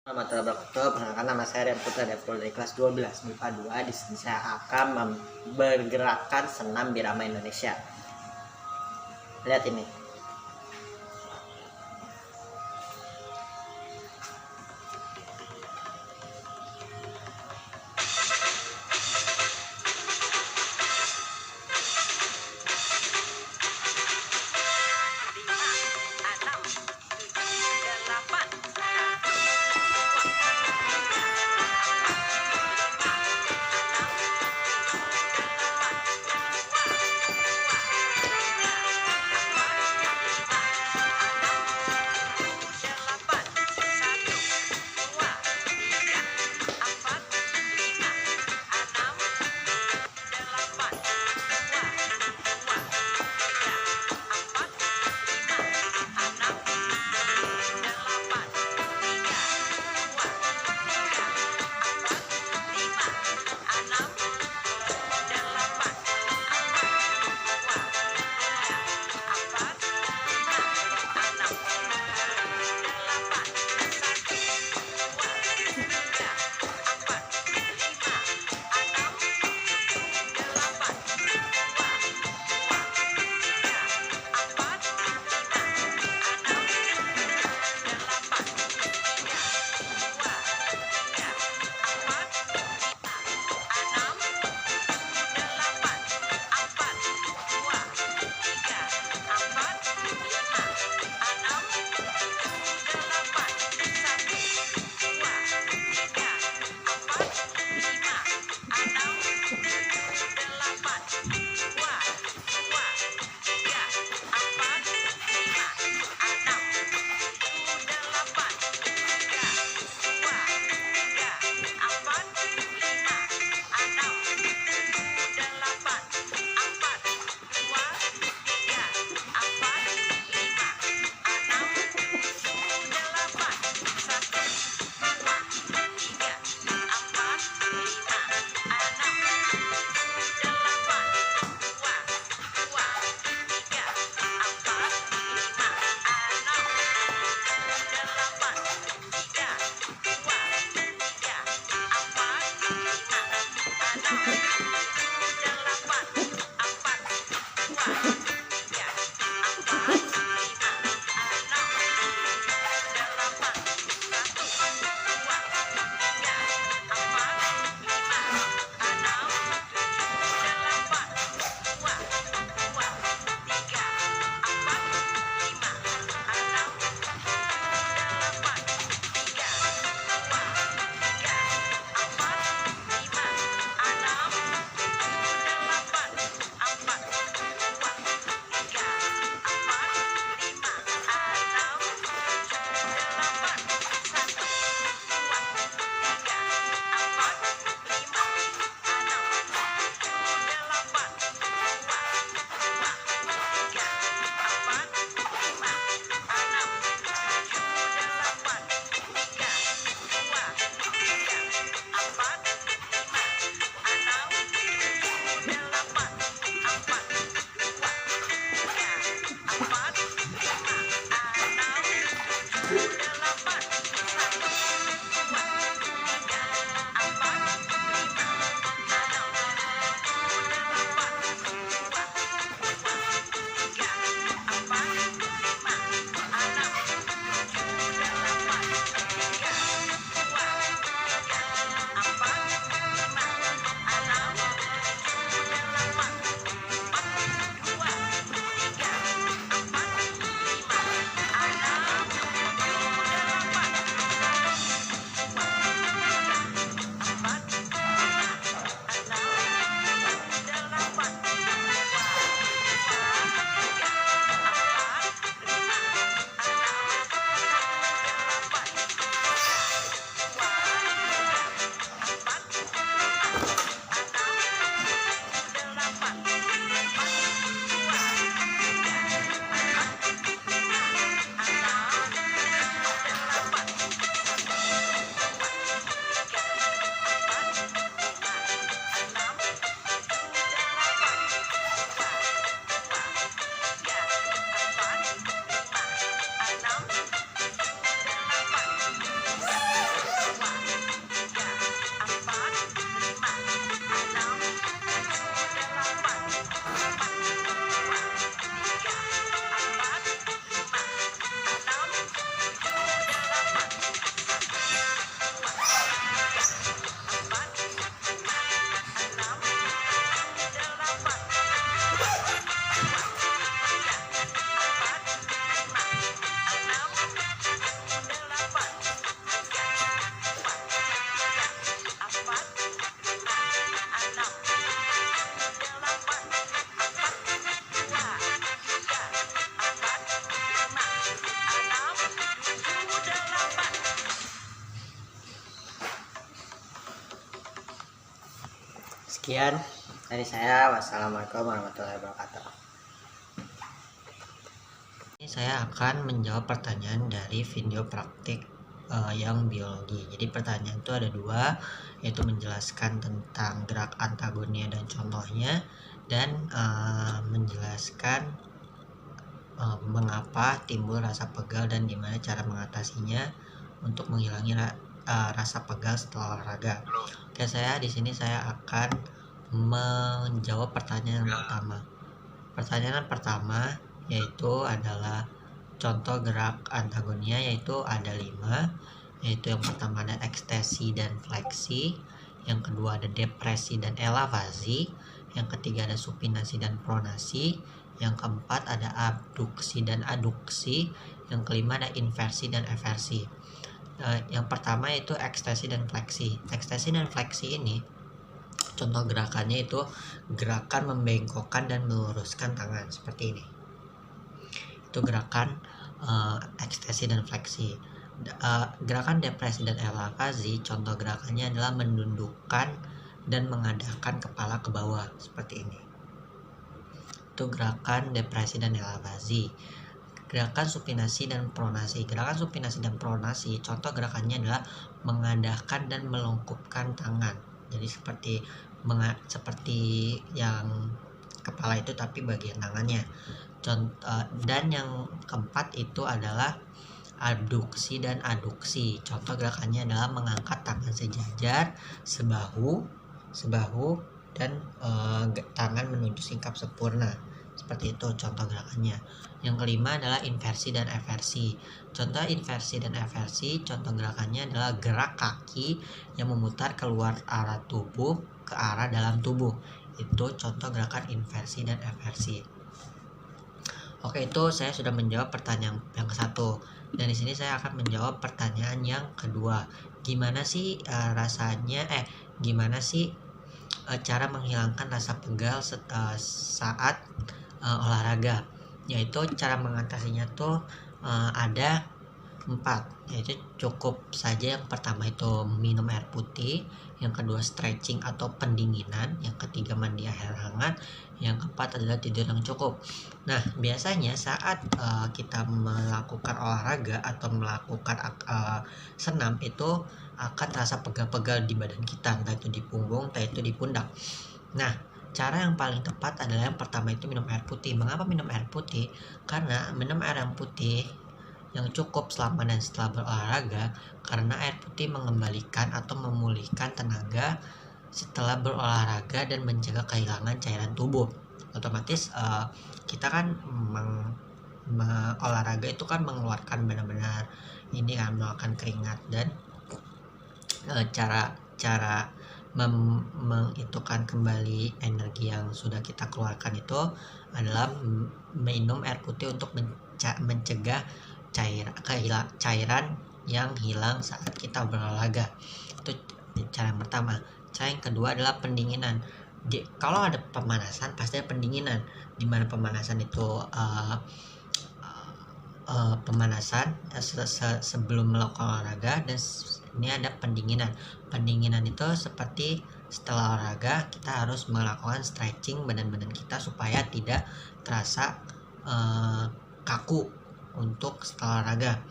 Warahmatullahi wabarakatuh. Perkenalkan, nama saya Rian Putra Depul dari kelas 12 MIPA 2. Di sini saya akan bergerakan senam Birama Indonesia. Lihat ini. Sekian dari saya. Wassalamualaikum warahmatullahi wabarakatuh. Ini saya akan menjawab pertanyaan dari video praktik yang biologi. Jadi pertanyaan itu ada dua, yaitu menjelaskan tentang gerak antagonia dan contohnya, dan menjelaskan mengapa timbul rasa pegal dan gimana cara mengatasinya untuk menghilangi rasa pegal setelah olahraga. Oke, di sini saya akan menjawab pertanyaan yang pertama. Pertanyaan pertama yaitu adalah contoh gerak antagonia, yaitu ada 5, yaitu yang pertama ada ekstensi dan fleksi, yang kedua ada depresi dan elevasi, yang ketiga ada supinasi dan pronasi, yang keempat ada abduksi dan aduksi, yang kelima ada inversi dan eversi. Yang pertama yaitu ekstensi dan fleksi. Ekstensi dan fleksi ini contoh gerakannya itu gerakan membengkokkan dan meluruskan tangan seperti ini. Itu gerakan ekstensi dan fleksi. Gerakan depresi dan elevasi, contoh gerakannya adalah menundukkan dan mengadahkan kepala ke bawah seperti ini. Itu gerakan depresi dan elevasi. Gerakan supinasi dan pronasi. Gerakan supinasi dan pronasi, contoh gerakannya adalah mengadahkan dan melengkupkan tangan. Jadi seperti yang kepala itu tapi bagian tangannya. Dan yang keempat itu adalah abduksi dan aduksi. Contoh gerakannya adalah mengangkat tangan sejajar, sebahu dan tangan menuju singkap sempurna. Seperti itu contoh gerakannya. Yang kelima adalah inversi dan eversi. Contoh inversi dan eversi, contoh gerakannya adalah gerak kaki yang memutar keluar arah tubuh ke arah dalam tubuh. Itu contoh gerakan inversi dan eversi. Oke, itu saya sudah menjawab pertanyaan yang ke-1. Dan di sini saya akan menjawab pertanyaan yang kedua. Gimana sih cara menghilangkan rasa pegal saat olahraga? Yaitu cara mengatasinya tuh ada 4, yaitu cukup saja. Yang pertama itu minum air putih, yang kedua stretching atau pendinginan, yang ketiga mandi air hangat, yang keempat adalah tidur yang cukup. Nah, biasanya saat kita melakukan olahraga atau melakukan senam itu akan terasa pegal-pegal di badan kita, entah itu di punggung, entah itu di pundak. Nah, cara yang paling tepat adalah yang pertama itu minum air putih. Mengapa minum air putih? Karena minum air yang putih yang cukup selama dan setelah berolahraga, karena air putih mengembalikan atau memulihkan tenaga setelah berolahraga dan mencegah kehilangan cairan tubuh. Otomatis kita kan olahraga itu kan mengeluarkan benar-benar ini kan, mengeluarkan keringat, dan cara mengitukan kembali energi yang sudah kita keluarkan itu adalah minum air putih untuk mencegah cairan yang hilang saat kita berolahraga. Itu cara yang pertama. Cara yang kedua adalah pendinginan. Kalau ada pemanasan pasti ada pendinginan. Dimana pemanasan itu sebelum melakukan olahraga, dan ini ada pendinginan. Pendinginan itu seperti setelah olahraga kita harus melakukan stretching badan kita supaya tidak terasa kaku untuk setelah olahraga.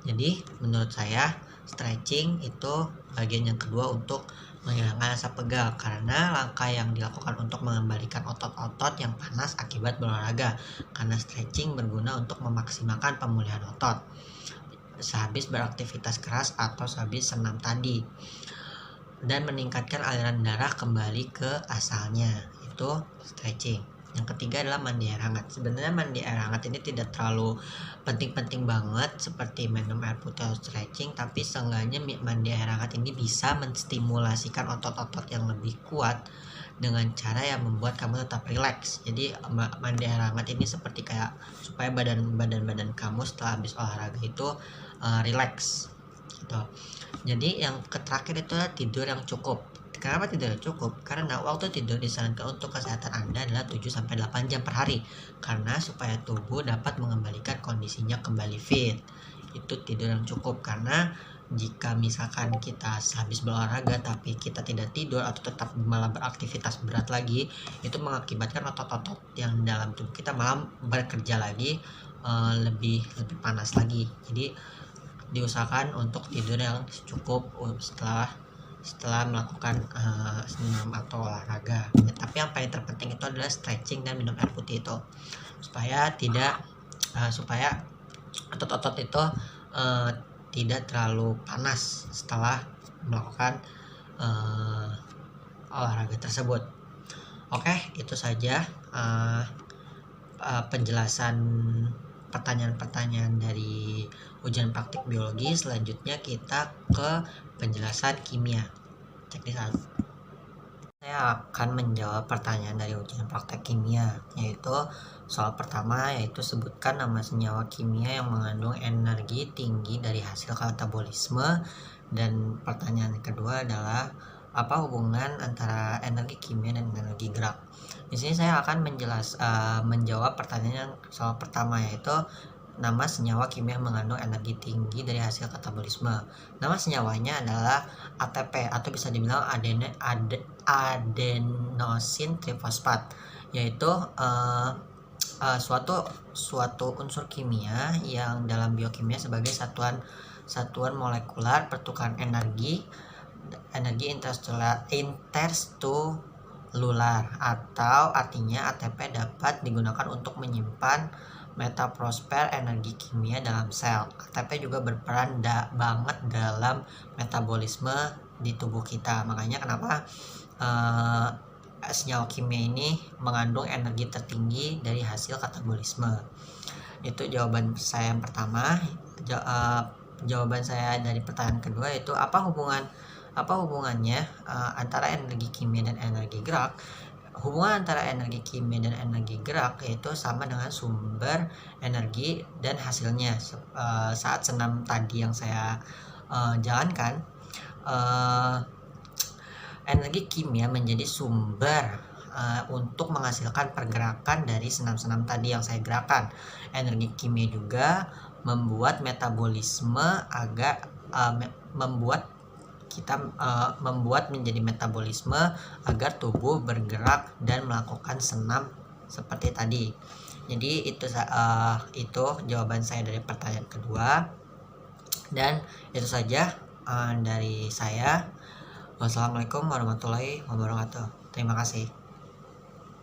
Jadi menurut saya stretching itu bagian yang kedua untuk menghilangkan rasa pegal, karena langkah yang dilakukan untuk mengembalikan otot-otot yang panas akibat berolahraga, karena stretching berguna untuk memaksimalkan pemulihan otot sehabis beraktivitas keras atau sehabis senam tadi, dan meningkatkan aliran darah kembali ke asalnya. Itu stretching. Yang ketiga adalah mandi air hangat. Sebenarnya mandi air hangat ini tidak terlalu penting-penting banget seperti minum air putih atau stretching, tapi seenggaknya mandi air hangat ini bisa menstimulasikan otot-otot yang lebih kuat dengan cara yang membuat kamu tetap rileks. Jadi mandi air hangat ini seperti kayak supaya badan kamu setelah habis olahraga itu rileks gitu. Jadi yang terakhir itu adalah tidur yang cukup. Kenapa tidur yang cukup? Karena waktu tidur disarankan untuk kesehatan Anda adalah 7-8 jam per hari, karena supaya tubuh dapat mengembalikan kondisinya kembali fit. Itu tidur yang cukup, karena jika misalkan kita habis berolahraga tapi kita tidak tidur atau tetap malah beraktivitas berat lagi, itu mengakibatkan otot-otot yang dalam tubuh kita malah bekerja lagi lebih panas lagi. Jadi diusahakan untuk tidur yang cukup setelah melakukan senam atau olahraga. Ya, tapi yang paling terpenting itu adalah stretching dan minum air putih itu supaya otot-otot itu tidak terlalu panas setelah melakukan olahraga tersebut. Oke, itu saja penjelasan pertanyaan-pertanyaan dari ujian praktik biologi. Selanjutnya kita ke penjelasan kimia. Cek di sana. Saya akan menjawab pertanyaan dari ujian praktek kimia, yaitu soal pertama, yaitu sebutkan nama senyawa kimia yang mengandung energi tinggi dari hasil katabolisme. Dan pertanyaan kedua adalah apa hubungan antara energi kimia dan energi gerak. Di sini saya akan menjawab pertanyaan soal pertama, yaitu nama senyawa kimia yang mengandung energi tinggi dari hasil katabolisme. Nama senyawanya adalah ATP atau bisa dibilang adenosin trifosfat, yaitu suatu unsur kimia yang dalam biokimia sebagai satuan molekular pertukaran energi interstelular, atau artinya ATP dapat digunakan untuk menyimpan metaprosfer energi kimia dalam sel. ATP juga berperan banget dalam metabolisme di tubuh kita. Makanya kenapa senyawa kimia ini mengandung energi tertinggi dari hasil katabolisme. Itu jawaban saya yang pertama. Jawaban saya dari pertanyaan kedua yaitu apa hubungannya antara energi kimia dan energi gerak. Hubungan antara energi kimia dan energi gerak yaitu sama dengan sumber energi dan hasilnya. Saat senam tadi yang saya jalankan, energi kimia menjadi sumber untuk menghasilkan pergerakan dari senam-senam tadi yang saya gerakan. Energi kimia juga membuat metabolisme membuat menjadi metabolisme agar tubuh bergerak dan melakukan senam seperti tadi. Jadi itu jawaban saya dari pertanyaan kedua, dan itu saja dari saya. Wassalamualaikum warahmatullahi wabarakatuh. Terima kasih.